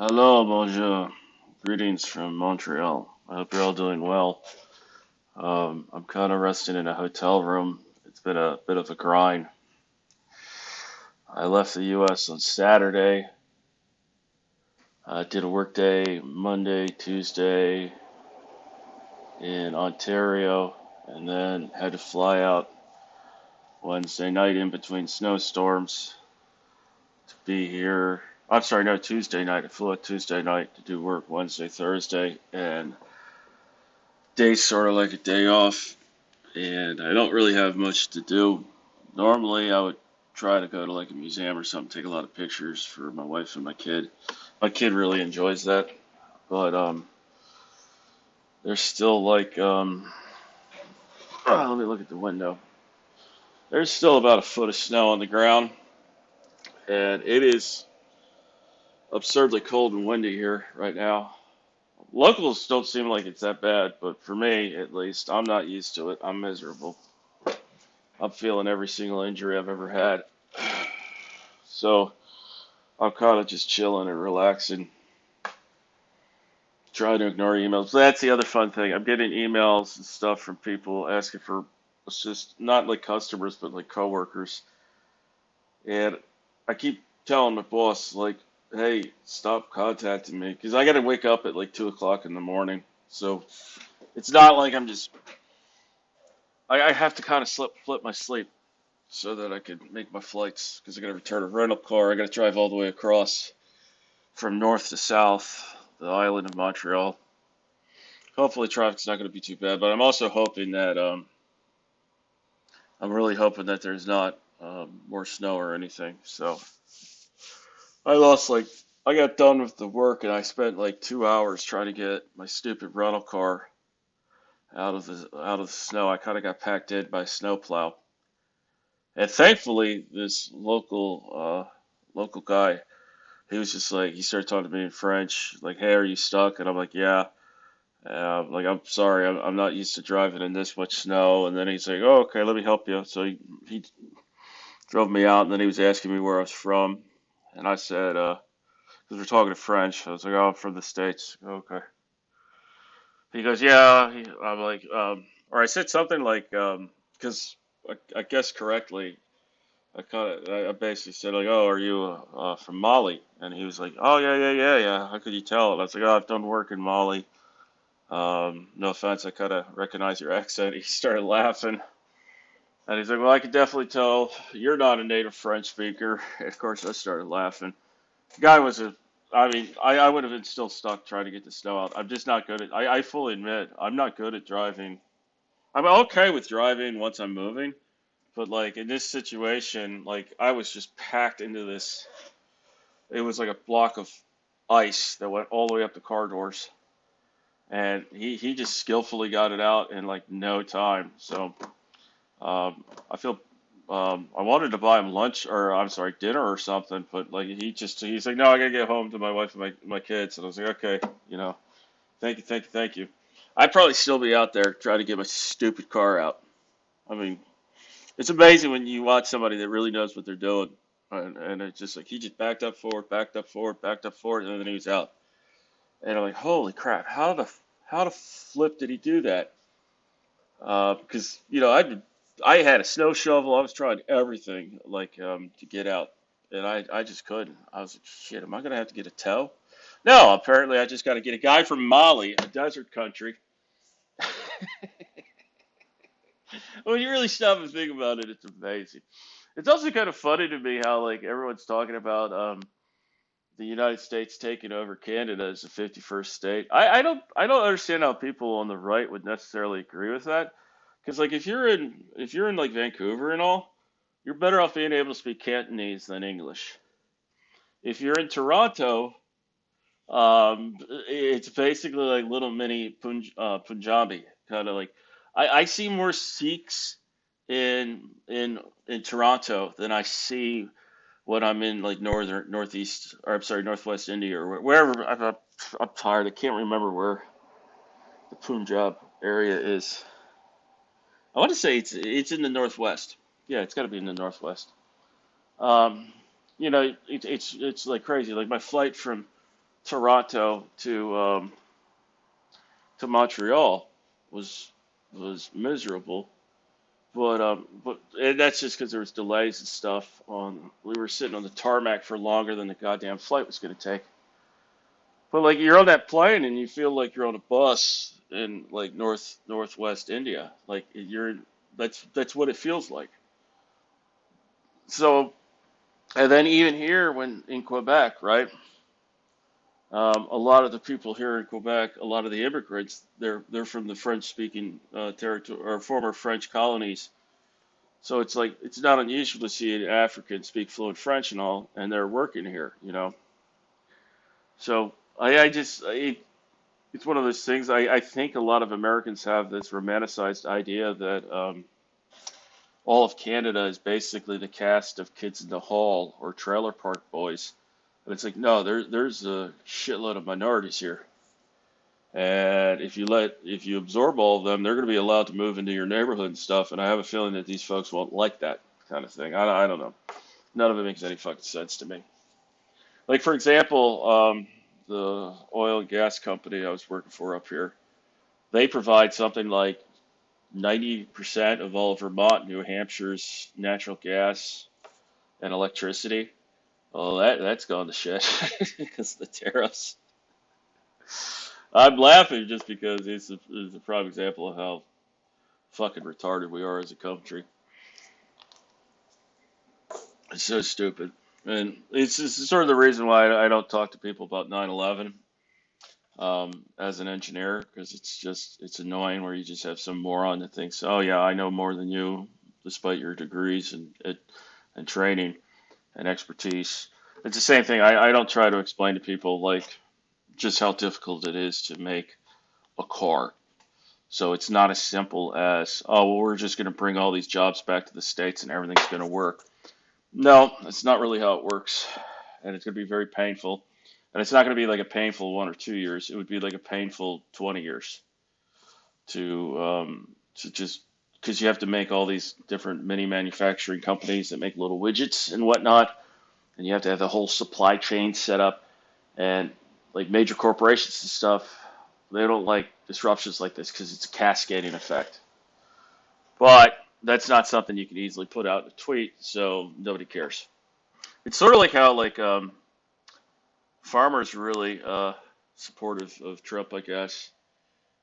Hello, bonjour. Greetings from Montreal. I hope you're all doing well. I'm kind of resting in a hotel room. It's been a bit of a grind. I left the U.S. on Saturday. I did a work day Monday, Tuesday in Ontario, and then had to fly out Wednesday night in between snowstorms to be here. I'm sorry, no, Tuesday night. I flew out Tuesday night to do work Wednesday, Thursday, and day's sort of like a day off. And I don't really have much to do. Normally, I would try to go to like a museum or something, take a lot of pictures for my wife and my kid. My kid really enjoys that, but there's still like let me look at the window. There's still about a foot of snow on the ground, and it is absurdly cold and windy here right now. Locals don't seem like it's that bad, but for me, at least, I'm not used to it. I'm miserable. I'm feeling every single injury I've ever had. So I'm kind of just chilling and relaxing, trying to ignore emails. That's the other fun thing. I'm getting emails and stuff from people asking for, it's just not like customers, but like coworkers. And I keep telling my boss, like, hey, stop contacting me because I got to wake up at like 2 o'clock in the morning. So it's not like I'm just, I have to kind of flip my sleep so that I can make my flights because I got to return a rental car. I got to drive all the way across from north to south, the island of Montreal. Hopefully, traffic's not going to be too bad, but I'm also hoping that I'm really hoping that there's not more snow or anything. So I lost like I got done with the work and I spent like 2 hours trying to get my stupid rental car out of the snow. I kind of got packed in by a snowplow, and thankfully this local guy, he was just like he started talking to me in French, like, "Hey, are you stuck?" And I'm like, "Yeah." Like, I'm sorry, I'm not used to driving in this much snow. And then he's like, oh, okay, let me help you. So he drove me out, and then he was asking me where I was from. And I said, because we're talking in French, I was like, oh, I'm from the States. Okay. He goes, yeah. I'm like, or I said something like, because I guessed correctly. I basically said, like, oh, are you from Mali? And he was like, oh, yeah, yeah, yeah, yeah. How could you tell? And I was like, oh, I've done work in Mali. No offense, I kind of recognize your accent. He started laughing. And he's like, well, I could definitely tell you're not a native French speaker. And of course, I started laughing. The guy was I mean, I would have been still stuck trying to get the snow out. I'm just not good at, I fully admit, I'm not good at driving. I'm okay with driving once I'm moving. But like in this situation, like I was just packed into this, it was like a block of ice that went all the way up the car doors. And he just skillfully got it out in like no time. So I feel I wanted to buy him lunch or I'm sorry dinner or something, but like he's like no, I gotta get home to my wife and my kids, and I was like okay, thank you, thank you, thank you. I'd probably still be out there trying to get my stupid car out. I mean, it's amazing when you watch somebody that really knows what they're doing, and it's just like he just backed up forward, backed up forward, backed up forward, and then he was out. And I'm like, holy crap, how the flip did he do that? Because I had a snow shovel. I was trying everything like to get out, and I just couldn't. I was like, shit, am I gonna have to get a tow? No, apparently I just got to get a guy from Mali, a desert country. When you really stop and think about it, it's amazing. It's also kind of funny to me how like everyone's talking about the United States taking over Canada as the 51st state. I don't understand how people on the right would necessarily agree with that. Because like if you're in like Vancouver and all, you're better off being able to speak Cantonese than English. If you're in Toronto, it's basically like little mini Punjabi, kind of like I see more Sikhs in Toronto than I see when I'm in like northeast, or I'm sorry, northwest India or wherever. I'm tired. I can't remember where the Punjab area is. I want to say it's in the northwest. Yeah, it's got to be in the northwest. Um, it's like crazy. Like my flight from Toronto to Montreal was miserable. But and that's just because there was delays and stuff. We were sitting on the tarmac for longer than the goddamn flight was going to take. But like you're on that plane and you feel like you're on a bus in like northwest India. Like that's what it feels like. So and then even here when in Quebec, right? A lot of the people here in Quebec, a lot of the immigrants, they're from the French-speaking territory or former French colonies. So it's like it's not unusual to see an African speak fluent French and all, and they're working here, you know. So it's one of those things. I think a lot of Americans have this romanticized idea that all of Canada is basically the cast of Kids in the Hall or Trailer Park Boys, and it's like no, there's a shitload of minorities here. And if you absorb all of them, they're going to be allowed to move into your neighborhood and stuff. And I have a feeling that these folks won't like that kind of thing. I don't know. None of it makes any fucking sense to me. Like for example, the oil and gas company I was working for up here, they provide something like 90% of all of Vermont, New Hampshire's natural gas and electricity. Well, that's gone to shit because of the tariffs. I'm laughing just because it's a prime example of how fucking retarded we are as a country. It's so stupid. And it's sort of the reason why I don't talk to people about 9/11 as an engineer, because it's annoying where you just have some moron that thinks, oh yeah, I know more than you, despite your degrees and training and expertise. It's the same thing. I don't try to explain to people like just how difficult it is to make a car. So it's not as simple as, oh, well, we're just going to bring all these jobs back to the States and everything's going to work. No, that's not really how it works. And it's going to be very painful. And it's not going to be like a painful 1 or 2 years. It would be like a painful 20 years to just because you have to make all these different mini manufacturing companies that make little widgets and whatnot. And you have to have the whole supply chain set up. And like major corporations and stuff, they don't like disruptions like this because it's a cascading effect. But that's not something you can easily put out in a tweet, so nobody cares. It's sort of like how farmers really supportive of Trump, I guess,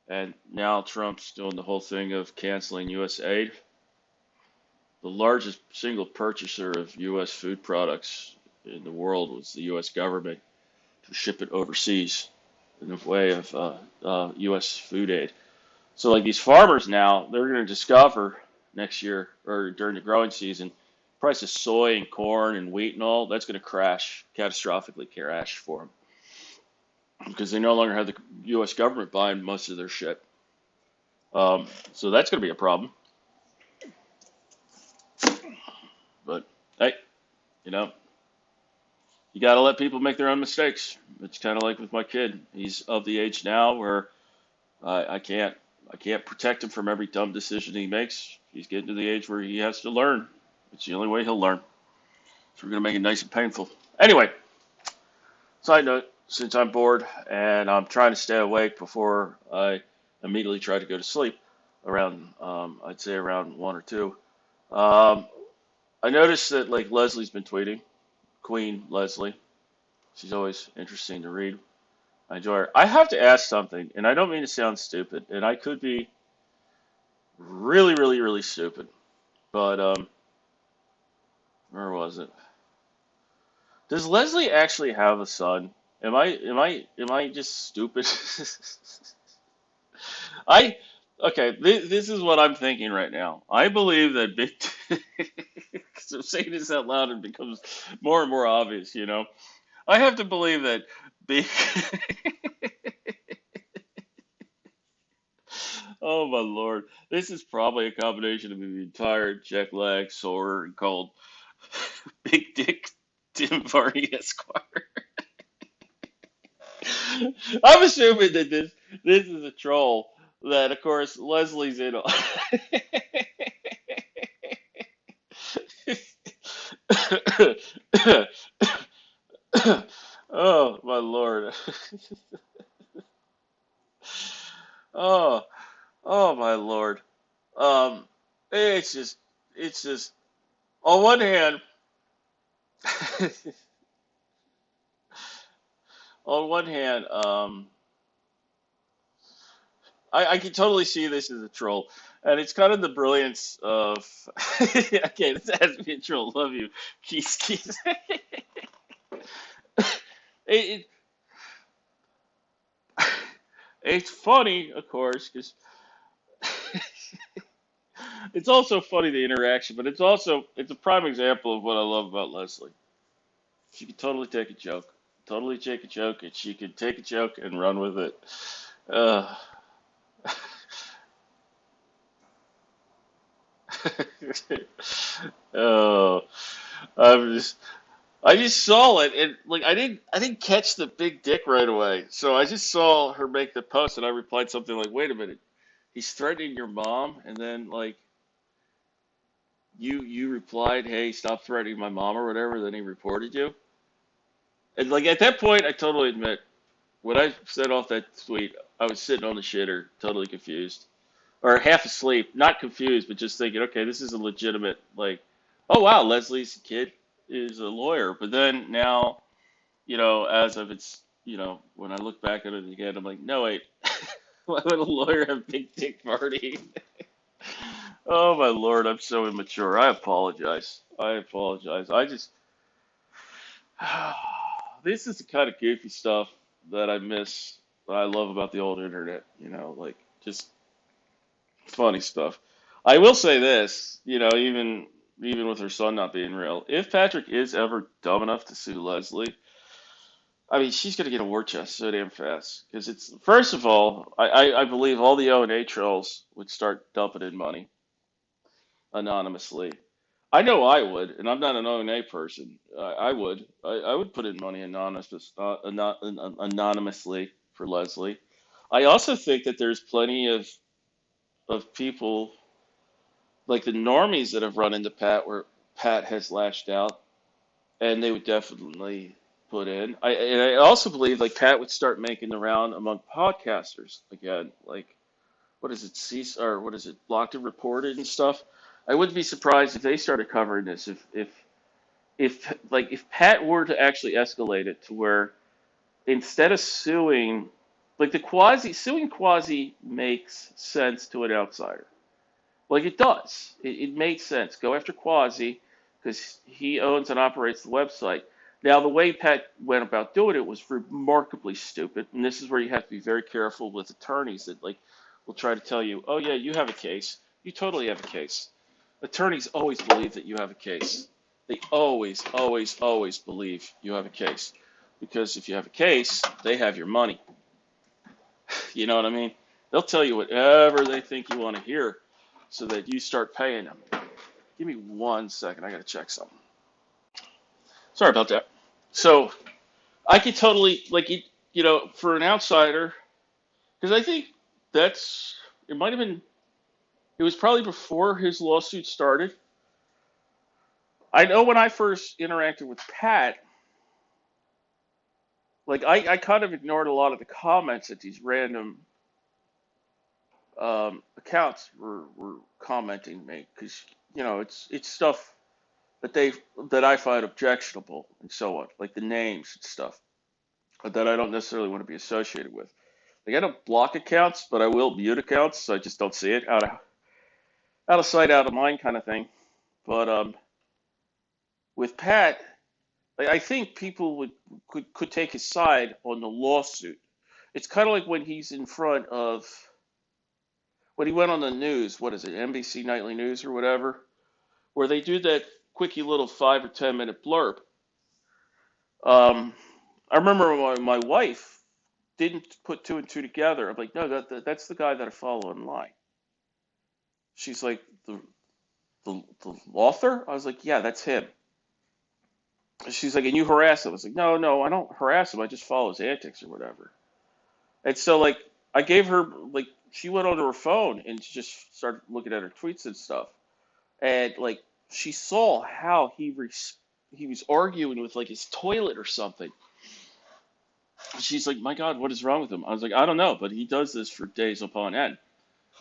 and now Trump's doing the whole thing of canceling U.S. aid. The largest single purchaser of U.S. food products in the world was the U.S. government to ship it overseas in the way of U.S. food aid. So like these farmers now, they're going to discover next year or during the growing season, price of soy and corn and wheat and all, that's going to crash, catastrophically crash for them because they no longer have the U.S. government buying most of their shit. So that's going to be a problem. But hey, you know, you got to let people make their own mistakes. It's kind of like with my kid. He's of the age now where I can't protect him from every dumb decision he makes. He's getting to the age where he has to learn. It's the only way he'll learn. So we're gonna make it nice and painful. Anyway, side note, since I'm bored and I'm trying to stay awake before I immediately try to go to sleep around I'd say around 1 or 2. Um, I noticed that like Leslie's been tweeting, Queen Leslie. She's always interesting to read. I enjoy her. I have to ask something, and I don't mean to sound stupid, and I could be really, really, really stupid. But where was it? Does Leslie actually have a son? Am I just stupid? I okay. This is what I'm thinking right now. I believe that big. Because I'm saying this out loud, it becomes more and more obvious. You know, I have to believe that big. Oh my lord, this is probably a combination of the entire jet lag, sore, and cold. Big Dick Tim Varney Esquire. I'm assuming that this is a troll. That of course Leslie's in. Oh my lord. Oh, oh my Lord. Um, it's just, it's just, on one hand, on one hand, I can totally see this as a troll, and it's kind of the brilliance of. Okay, this has to be a troll. Love you, Keys Keys. it, it's funny, of course, because it's also funny the interaction, but it's a prime example of what I love about Leslie. She could totally take a joke, totally take a joke, and she could take a joke and run with it. Uh, oh, I'm just I just saw it and like I didn't catch the big dick right away. So I just saw her make the post and I replied something like, "Wait a minute. He's threatening your mom?" And then like you replied, "Hey, stop threatening my mom," or whatever, then he reported you. And like at that point I totally admit when I set off that tweet, I was sitting on the shitter, totally confused. Or half asleep, not confused, but just thinking, okay, this is a legitimate like, oh wow, Leslie's kid is a lawyer. But then now as of it's, when I look back at it again, I'm like, no, wait, why would a lawyer have big dick party? Oh my lord, I'm so immature. I apologize. I apologize. I just, this is the kind of goofy stuff that I miss, that I love about the old internet, like just funny stuff. I will say this, even with her son not being real, if Patrick is ever dumb enough to sue Leslie, I mean, she's going to get a war chest so damn fast. Because it's, first of all, I believe all the O&A trolls would start dumping in money anonymously. I know I would, and I'm not an O&A person. I would. I would put in money anonymously for Leslie. I also think that there's plenty of people, like the normies, that have run into Pat where Pat has lashed out and they would definitely put in. I also believe like Pat would start making the round among podcasters again. Like what is it, cease or what is it, blocked and reported and stuff. I wouldn't be surprised if they started covering this if Pat were to actually escalate it to where instead of suing, like the quasi suing quasi makes sense to an outsider. Like it does. It makes sense. Go after Quasi because he owns and operates the website. Now, the way Pat went about doing it was remarkably stupid, and this is where you have to be very careful with attorneys that like will try to tell you, "Oh yeah, you have a case. You totally have a case." Attorneys always believe that you have a case. They always, always, always believe you have a case because if you have a case, they have your money. You know what I mean? They'll tell you whatever they think you want to hear so that you start paying them. Give me 1 second. I got to check something. Sorry about that. So I could totally, like, for an outsider, because I think that's, it might have been, it was probably before his lawsuit started. I know when I first interacted with Pat, like, I kind of ignored a lot of the comments that these random accounts were commenting me because, it's stuff that that I find objectionable and so on, like the names and stuff that I don't necessarily want to be associated with. Like I don't block accounts, but I will mute accounts, so I just don't see it out of sight, out of mind kind of thing. But with Pat, like, I think people could take his side on the lawsuit. It's kind of like when he's in front of when he went on the news. What is it, NBC Nightly News or whatever, where they do that quickie little 5 or 10 minute blurb. Um, I remember my wife didn't put two and two together. I'm like, no, that's the guy that I follow online. She's like, the author? I was like, yeah, that's him. She's like, and you harass him? I was like, no, no, I don't harass him. I just follow his antics or whatever. And so like, I gave her like, she went onto her phone and she just started looking at her tweets and stuff. And like, she saw how he was arguing with like his toilet or something. She's like, my God, what is wrong with him? I was like, I don't know, but he does this for days upon end.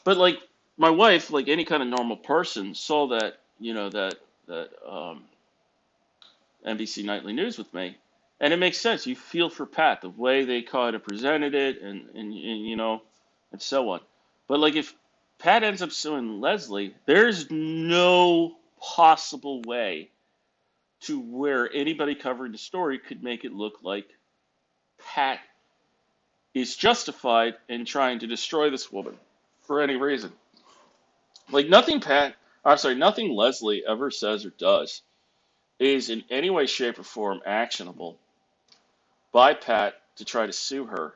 But like my wife, like any kind of normal person, saw that, that NBC Nightly News with me, and it makes sense. You feel for Pat the way they kind of presented it, and so on. But like if Pat ends up suing Leslie, there's no possible way to where anybody covering the story could make it look like Pat is justified in trying to destroy this woman for any reason. Like nothing Leslie ever says or does is in any way, shape, or form actionable by Pat to try to sue her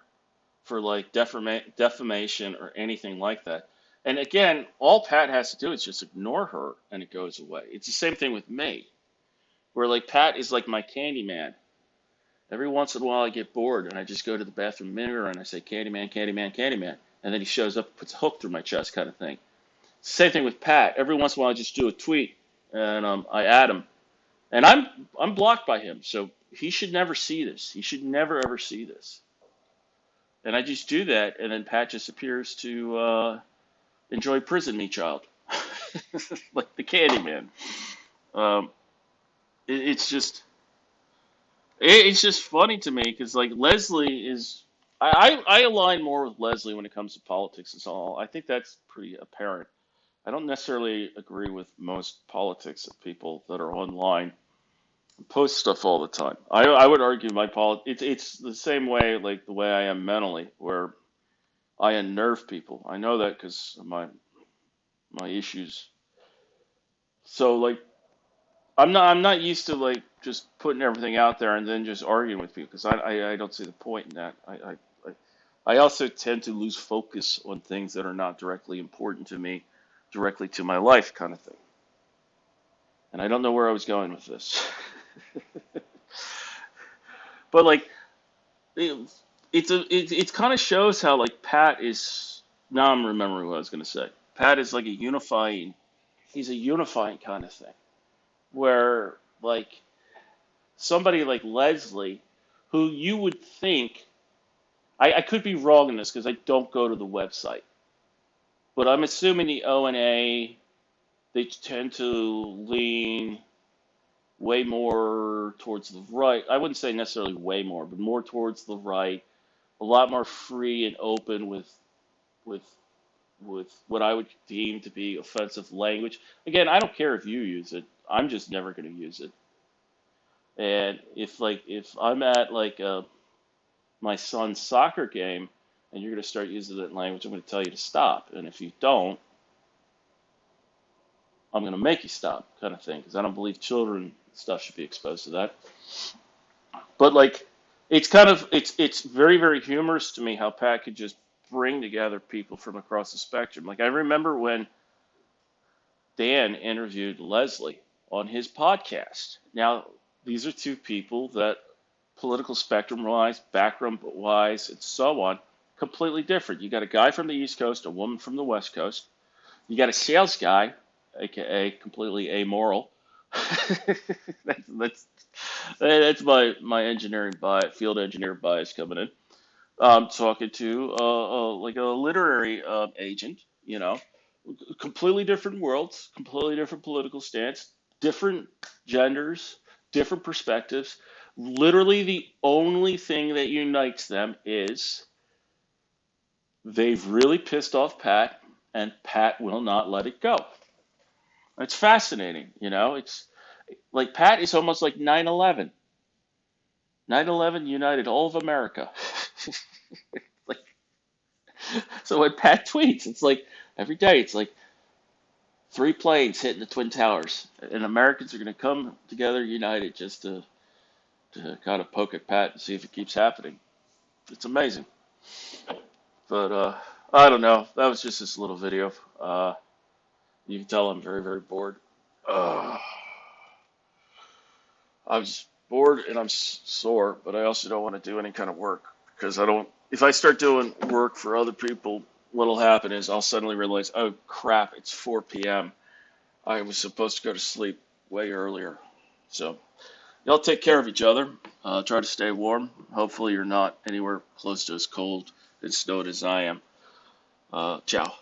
for like defamation or anything like that. And again, all Pat has to do is just ignore her and it goes away. It's the same thing with me, where like Pat is like my candy man. Every once in a while I get bored and I just go to the bathroom mirror and I say, Candyman, Candyman, Candyman. And then he shows up and puts a hook through my chest kind of thing. Same thing with Pat. Every once in a while I just do a tweet and I add him. And I'm blocked by him, so he should never see this. He should never ever see this. And I just do that, and then Pat just appears to enjoy prison me child, like the Candyman. Um, it's just it's just funny to me because like Leslie is I align more with Leslie when it comes to politics and so on. I think that's pretty apparent. I don't necessarily agree with most politics of people that are online post stuff all the time. I would argue it's the same way like the way I am mentally, where I unnerve people. I know that because of my issues. So like I'm not used to like just putting everything out there and then just arguing with people because I don't see the point in that. I also tend to lose focus on things that are not directly important to me, directly to my life kind of thing. And I don't know where I was going with this. But like it, it kind of shows how like Pat is. Now I'm remembering what I was going to say. Pat is like a unifying. He's a unifying kind of thing where like somebody like Leslie, who you would think I could be wrong in this because I don't go to the website, but I'm assuming the O&A they tend to lean way more towards the right. I wouldn't say necessarily way more, but more towards the right. A lot more free and open with with what I would deem to be offensive language. Again, I don't care if you use it. I'm just never going to use it. And if I'm at like my son's soccer game and you're going to start using that language, I'm going to tell you to stop. And if you don't, I'm going to make you stop, kind of thing, because I don't believe children stuff should be exposed to that. But like, it's very very humorous to me how Pat could just bring together people from across the spectrum. Like I remember when Dan interviewed Leslie on his podcast. Now these are two people that political spectrum wise, background wise, and so on, completely different. You got a guy from the East Coast, a woman from the West Coast. You got a sales guy, aka completely amoral. that's that's my engineering bias, field engineer bias coming in. Talking to like a literary agent, completely different worlds, completely different political stance, different genders, different perspectives. Literally, the only thing that unites them is they've really pissed off Pat, and Pat will not let it go. It's fascinating, It's like Pat is almost like 9/11. 9/11 united all of America. Like so when Pat tweets, it's like every day it's like three planes hitting the Twin Towers, and Americans are going to come together united just to kind of poke at Pat and see if it keeps happening. It's amazing. But I don't know. That was just this little video. You can tell I'm very, very bored. Uh, I'm just bored and I'm sore, but I also don't want to do any kind of work because I don't. If I start doing work for other people, what'll happen is I'll suddenly realize, oh crap, it's 4 p.m. I was supposed to go to sleep way earlier. So y'all take care of each other. Try to stay warm. Hopefully, you're not anywhere close to as cold and snowed as I am. Ciao.